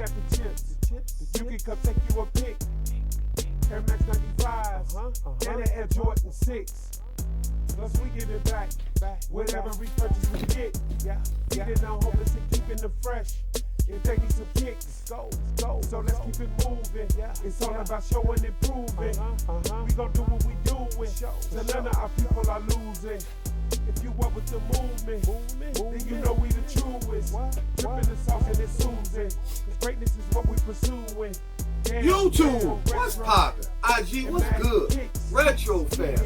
got the chips. You can come take you a pic. Air Max 95s, and the Air Jordan 6. Plus we give it back. Whatever repurchase we get. Feeding our homeless and keeping them fresh. If they need some kicks, go. So let's keep it moving. It's all about showing and proving. We gon' do what we doing. To none of our people are losing. If you up with the movement, then you know we the truest. Dripping the sauce and it's oozing. Greatness is what we pursuing. YouTube, what's poppin'? IG, what's good? Retro Fest,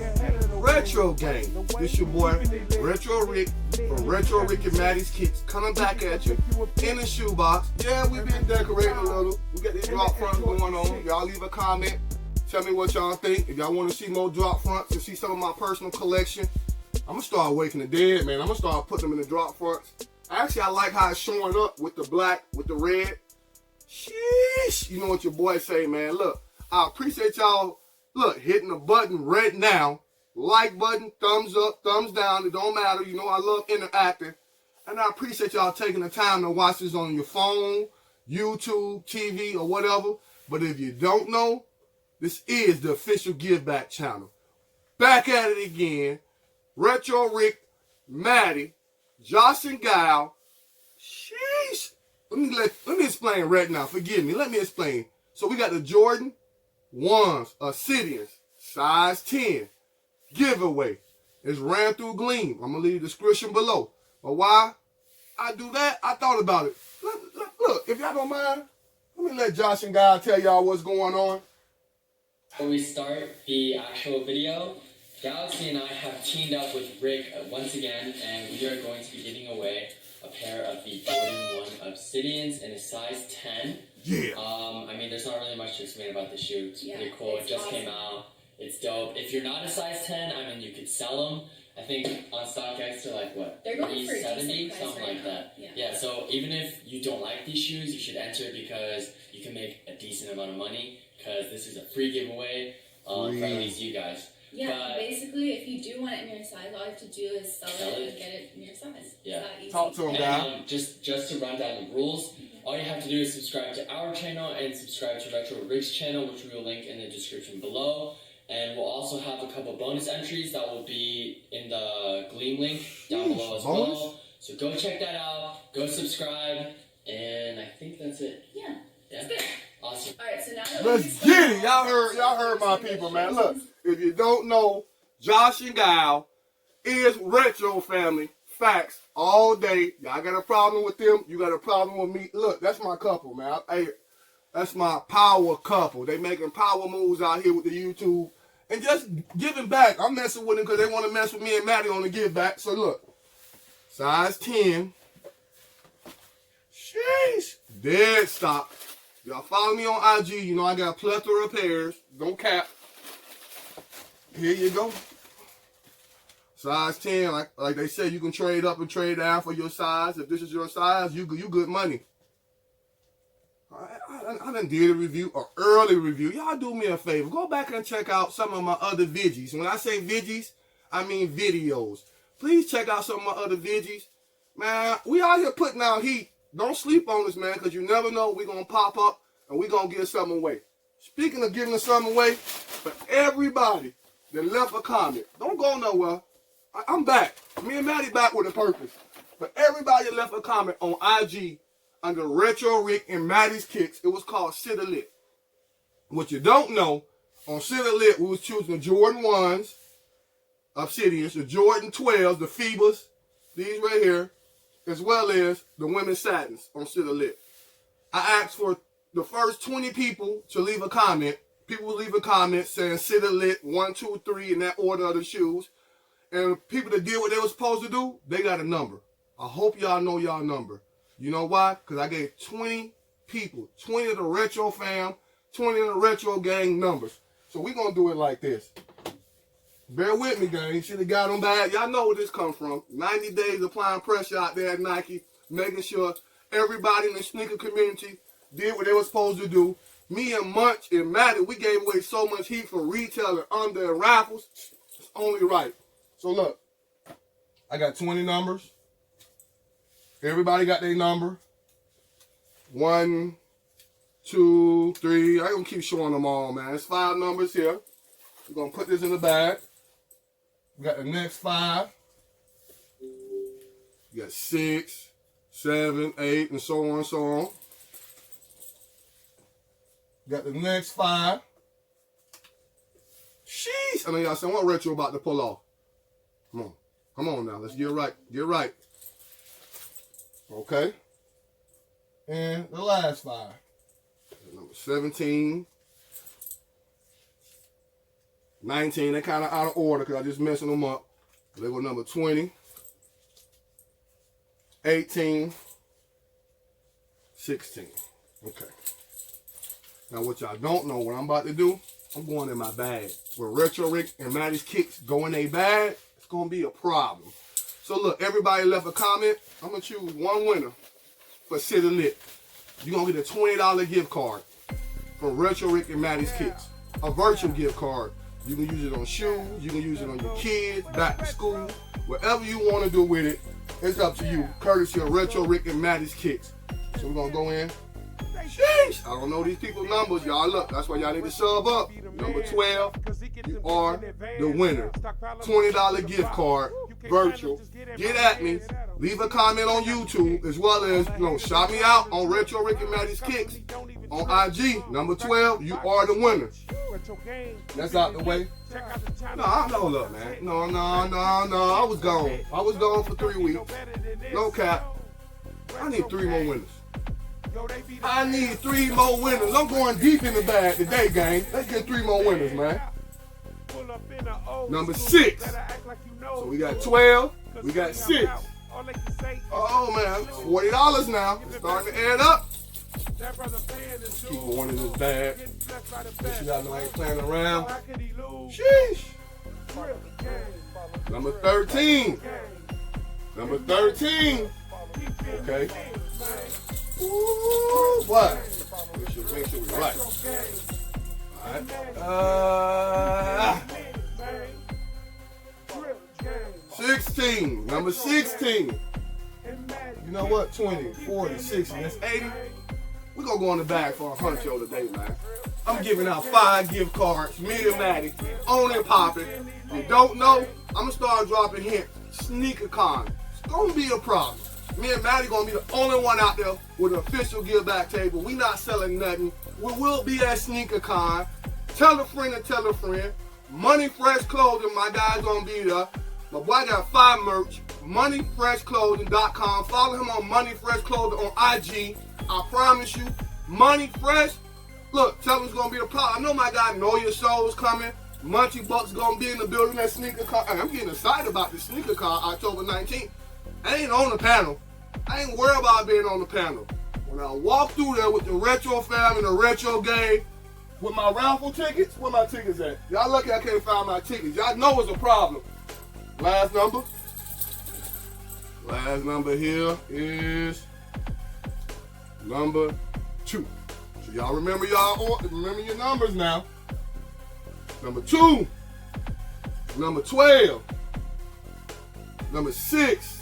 Retro Gang. This your boy, Retro Rick, from Retro Rick and Maddie's Kicks, coming back at you in the shoebox. Yeah, we been decorating a little. We got this drop front going on. Y'all leave a comment. Tell me what y'all think. If y'all want to see more drop fronts and see some of my personal collection, I'm gonna start waking the dead, man. I'm gonna start putting them in the drop fronts. Actually, I like how it's showing up with the black, with the red. Sheesh. You know what your boy say, man. Look, I appreciate y'all, look, hitting the button right now. Like button, thumbs up, thumbs down. It don't matter. You know I love interacting. And I appreciate y'all taking the time to watch this on your phone, YouTube, TV, or whatever. But if you don't know, this is the official Give Back channel. Back at it again. Retro Rick, Maddie, Josh and Guile. Sheesh. Let me explain right now. Forgive me. Let me explain. So we got the Jordan 1s, Obsidians, size 10, giveaway. It's ran through Gleam. I'm going to leave the description below. But why I do that, I thought about it. Look, if y'all don't mind, let me let Josh and Guile tell y'all what's going on. Before we start the actual video, Galaxy and I have teamed up with Rick once again, and we are going to be giving away a pair of the Jordan 1 Obsidians in a size 10. Yeah. I mean, there's not really much to explain about the shoe. It's pretty cool. It just came out. It's dope. If you're not a size 10, I mean, you could sell them. I think on StockX they're like, what, they're going for $370, something right like that. Yeah. Yeah, so even if you don't like these shoes, you should enter because you can make a decent amount of money because this is a free giveaway for at least you guys. Yeah, but basically, if you do want it in your size, all you have to do is sell it and get it in your size. Yeah. It's that easy. Talk to them, guys. And just to run down the rules, all you have to do is subscribe to our channel and subscribe to Retro Rick's channel, which we will link in the description below. And we'll also have a couple bonus entries that will be in the Gleam link down below as well. So go check that out, go subscribe, and I think that's it. Yeah. That's good. Awesome. All right, so now that Let's get it. Y'all heard my people, man. Look, if you don't know, Josh and Guile is Retro Family. Facts all day. Y'all got a problem with them, you got a problem with me. Look, that's my couple, man. Hey, that's my power couple. They making power moves out here with the YouTube. And just giving back. I'm messing with them because they want to mess with me and Maddie on the give back. So look, size 10. Sheesh. Dead stock. Y'all follow me on IG. You know I got a plethora of pairs. Don't cap. Here you go. Size 10. Like they say, you can trade up and trade down for your size. If this is your size, you good money. I done did a review, an early review. Y'all do me a favor. Go back and check out some of my other vidgies. When I say vidgies, I mean videos. Please check out some of my other vidgies. Man, we out here putting out heat. Don't sleep on us, man, because you never know. We're going to pop up and we're going to give something away. Speaking of giving something away, for everybody that left a comment, don't go nowhere. I'm back. Me and Maddie back with a purpose. For everybody that left a comment on IG, under Retro Rick and Maddie's Kicks, it was called City Lit. What you don't know, on City Lit, we was choosing the Jordan 1s, Obsidians, the Jordan 12s, the Phoebas, these right here, as well as the women's satins on City Lit. I asked for the first 20 people to leave a comment. People will leave a comment saying City Lit 1, 2, 3 in that order of the shoes. And people that did what they were supposed to do, they got a number. I hope y'all know y'all number. You know why? Because I gave 20 people, 20 of the Retro fam, 20 of the Retro gang numbers. So we're going to do it like this. Bear with me, gang. Should have got them bad. Y'all know where this come from. 90 days applying pressure out there at Nike, making sure everybody in the sneaker community did what they were supposed to do. Me and Munch and Maddie, we gave away so much heat for retail and under and raffles. It's only right. So look, I got 20 numbers. Everybody got their number. 1, 2, 3. I ain't gonna keep showing them all, man. It's 5 numbers here. We're gonna put this in the bag. We got the next 5. You got 6, 7, 8, and so on and so on. Got the next 5. Sheesh! I know y'all saying, what retro about to pull off? Come on. Come on now. Let's get right. Get right. Okay. And the last 5. Number 17. 19. They're kind of out of order because I just messing them up. They go number 20. 18. 16. Okay. Now what y'all don't know, what I'm about to do, I'm going in my bag. Where Retro Rick and Maddie's Kicks go in their bag, it's going to be a problem. So look, everybody left a comment. I'm going to choose one winner for City Lit. You're going to get a $20 gift card from Retro Rick and Maddie's Kicks. A virtual gift card. You can use it on shoes. You can use it on your kids, back to school. Whatever you want to do with it, it's up to you. Courtesy of Retro Rick and Maddie's Kicks. So we're going to go in. Sheesh! I don't know these people's numbers, y'all. Look, that's why y'all need to sub up. Number 12, you are the winner. $20 gift card, virtual. Get at me. Leave a comment on YouTube, as well as, shout me out on Retro Rick and Maddie's Kicks on IG. Number 12, you are the winner. That's out the way. No, look, man. No. I was gone. I was gone for 3 weeks. No cap. I need 3 more winners. I need 3 more winners. I'm going deep in the bag today, gang. Let's get 3 more winners, man. Number 6. So we got 12. We got 6. Oh, man. $40 now. It's starting to add up. Keep going in this bag. Make sure y'all know I ain't playing around. Sheesh. Number 13. Number 13. Okay. Ooh, what? Make sure we're right. Alright. 16. Number 16. You know what? 20, 40, 60. That's 80. We're going to go in the bag for a huncho today, man. I'm giving out 5 gift cards. Me and Maddie. On and popping. You don't know? I'm going to start dropping hints. Sneaker con. It's going to be a problem. Me and Maddie going to be the only one out there with an official give back table. We not selling nothing. We will be at Sneaker Con. Tell a friend and tell a friend. Money Fresh Clothing, my guy's going to be there. My boy got 5 merch. MoneyFreshClothing.com. Follow him on Money Fresh Clothing on IG. I promise you, Money Fresh. Look, tell him it's going to be a problem. I know my guy Know Your Soul is coming. Munchie Buck's going to be in the building at Sneaker Con. I'm getting excited about the Sneaker Con October 19th. I ain't on the panel. I ain't worried about being on the panel. When I walk through there with the Retro fam and the Retro gang, with my raffle tickets, where my tickets at? Y'all lucky I can't find my tickets. Y'all know it's a problem. Last number. Last number here is number 2. So y'all remember your numbers now. Number 2. Number 12. Number 6.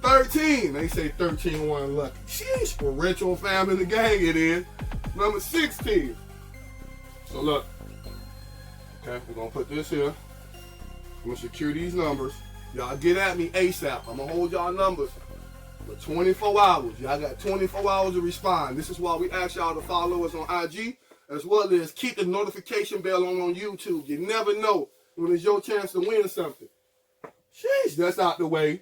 13. They say 13-1 lucky. Sheesh. For Retro fam in the gang it is. Number 16. So look. Okay, we're going to put this here. I'm going to secure these numbers. Y'all get at me ASAP. I'm going to hold y'all numbers for 24 hours. Y'all got 24 hours to respond. This is why we ask y'all to follow us on IG, as well as keep the notification bell on YouTube. You never know when it's your chance to win something. Sheesh, that's out the way.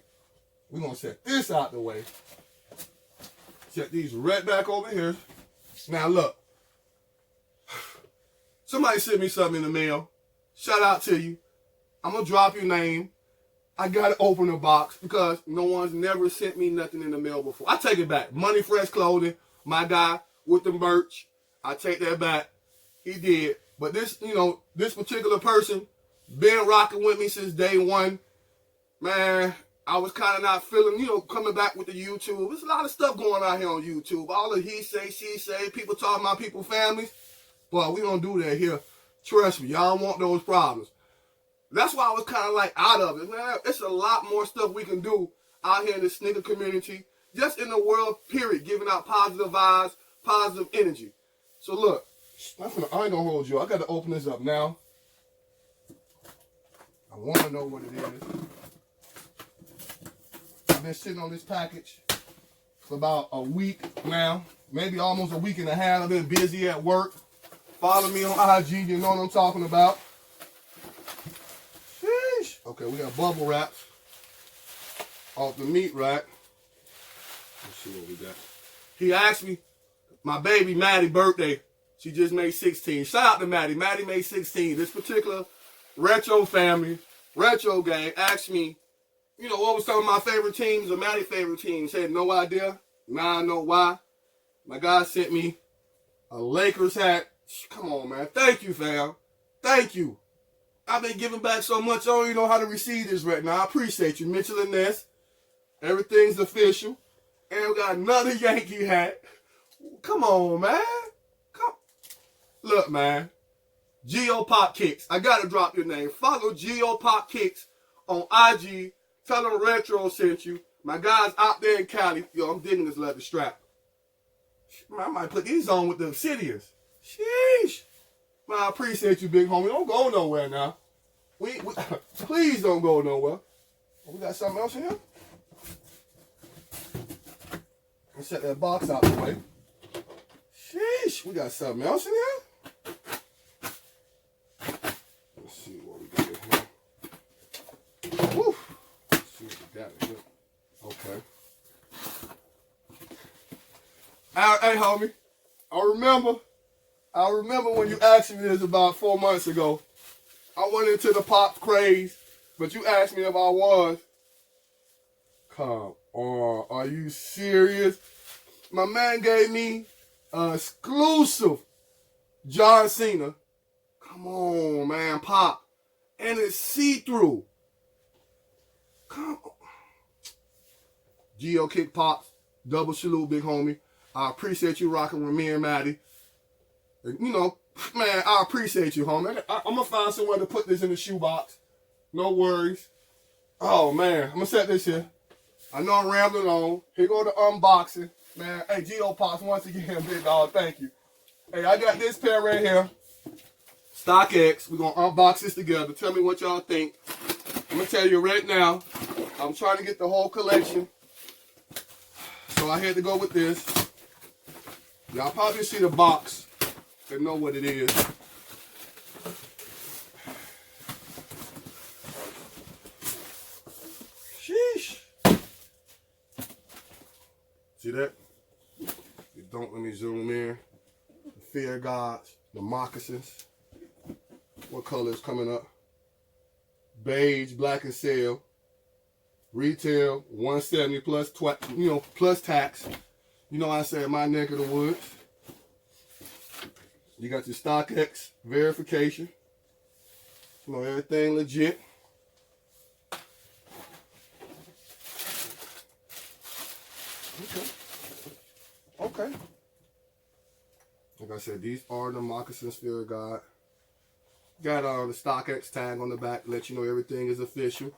We're going to set this out the way. Set these right back over here. Now look. Somebody sent me something in the mail. Shout out to you. I'm going to drop your name. I got to open the box because no one's never sent me nothing in the mail before. I take it back. Money Fresh Clothing, my guy with the merch. I take that back. He did. But this, this particular person been rocking with me since day one. Man, I was kind of not feeling, coming back with the YouTube. There's a lot of stuff going on here on YouTube. All the he say, she say, people talking about people's families. But we don't do that here. Trust me, y'all don't want those problems. That's why I was kind of like out of it. Man, it's a lot more stuff we can do out here in the sneaker community. just in the world, period, giving out positive vibes, positive energy. So look, I ain't gonna hold you. I got to open this up now. I want to know what it is. I've been sitting on this package for about a week now, maybe almost a week and a half. I've been busy at work. Follow me on IG, you know what I'm talking about. Sheesh. Okay, we got bubble wraps off the meat rack. Let's see what we got. He asked me, my baby Maddie birthday. She just made 16. Shout out to Maddie. Maddie made 16. This particular retro family, retro gang asked me, you know, what was some of my favorite teams or Maddie's favorite teams? Said no idea. Now I know why. My guy sent me a Lakers hat. Come on, man. Thank you, fam. Thank you. I've been giving back so much, I don't even know how to receive this right now. I appreciate you, Mitchell and Ness. Everything's official. And we got another Yankee hat. Come on, man. Come. Look, man. Geo Pop Kicks. I gotta drop your name. Follow Geo Pop Kicks on IG. Tell them Retro sent you. My guys out there in Cali. Yo, I'm digging this leather strap. Man, I might put these on with the Obsidians. Sheesh. Man, I appreciate you, big homie. Don't go nowhere now. We please don't go nowhere. We got something else in here? Let's set that box out the way. Sheesh. We got something else in here? Let's see what we got in here. Woo. Let's see what we got in here. Okay. Hey, homie. I remember when you asked me this about 4 months ago. I went into the pop craze, but you asked me if I was. Come on, are you serious? My man gave me an exclusive John Cena. Come on, man, pop. And it's see-through. Come on. Geo Kick Pops, double salute, big homie. I appreciate you rocking with me and Maddie. You know, man, I appreciate you, homie. I'm going to find somewhere to put this in the shoebox. No worries. Oh, man. I'm going to set this here. I know I'm rambling on. Here go the unboxing. Man, hey, Geo Pops, once again, big dog, thank you. Hey, I got this pair right here. StockX. We're going to unbox this together. Tell me what y'all think. I'm going to tell you right now, I'm trying to get the whole collection. So I had to go with this. Y'all probably see the box and know what it is. Sheesh. See that? You don't let me zoom in. The Fear Gods, the moccasins. What color is coming up? Beige, black and sail. Retail $170 plus plus tax. You know I said my neck of the woods. You got your StockX verification. You know everything legit. Okay. Like I said, these are the moccasins, Fear of God. Got the StockX tag on the back, let you know everything is official.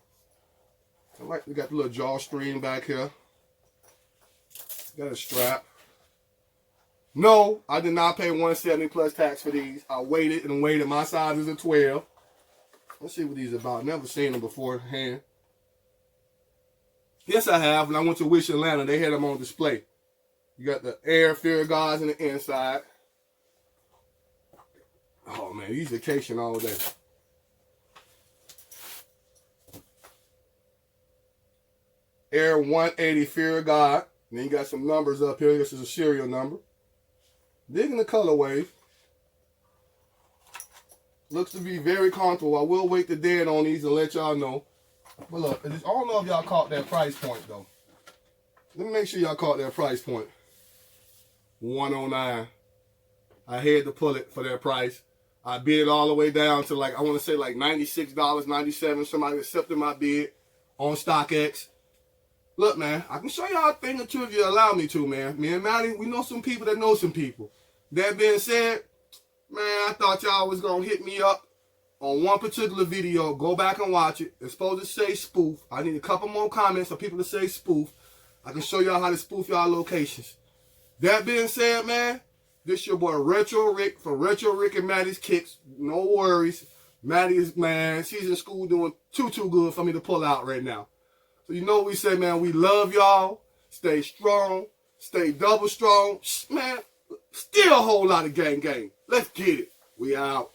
We got the little drawstring back here. Got a strap. No, I did not pay $170 plus tax for these. I waited and waited. My size is a 12. Let's see what these are about. Never seen them beforehand. Yes, I have. When I went to Wish Atlanta, they had them on display. You got the Air Fear Gods in the inside. Oh, man, these vacation all day. Air 180 Fear of God. Then you got some numbers up here. This is a serial number. Digging the colorway. Looks to be very comfortable. I will wait the dead on these and let y'all know. But look, I don't know if y'all caught that price point though. Let me make sure y'all caught that price point. $109. I had to pull it for that price. I bid all the way down to like, I want to say like $96, $97. Somebody accepted my bid on StockX. Look, man, I can show y'all a thing or two if you allow me to, man. Me and Maddie, we know some people that know some people. That being said, man, I thought y'all was going to hit me up on one particular video. Go back and watch it. It's supposed to say spoof. I need a couple more comments for people to say spoof. I can show y'all how to spoof y'all locations. That being said, man, this your boy Retro Rick from Retro Rick and Maddie's Kicks. No worries. Maddie is, man, she's in school doing too good for me to pull out right now. So you know what we say, man. We love y'all. Stay strong. Stay double strong. Man, still a whole lot of gang. Let's get it. We out.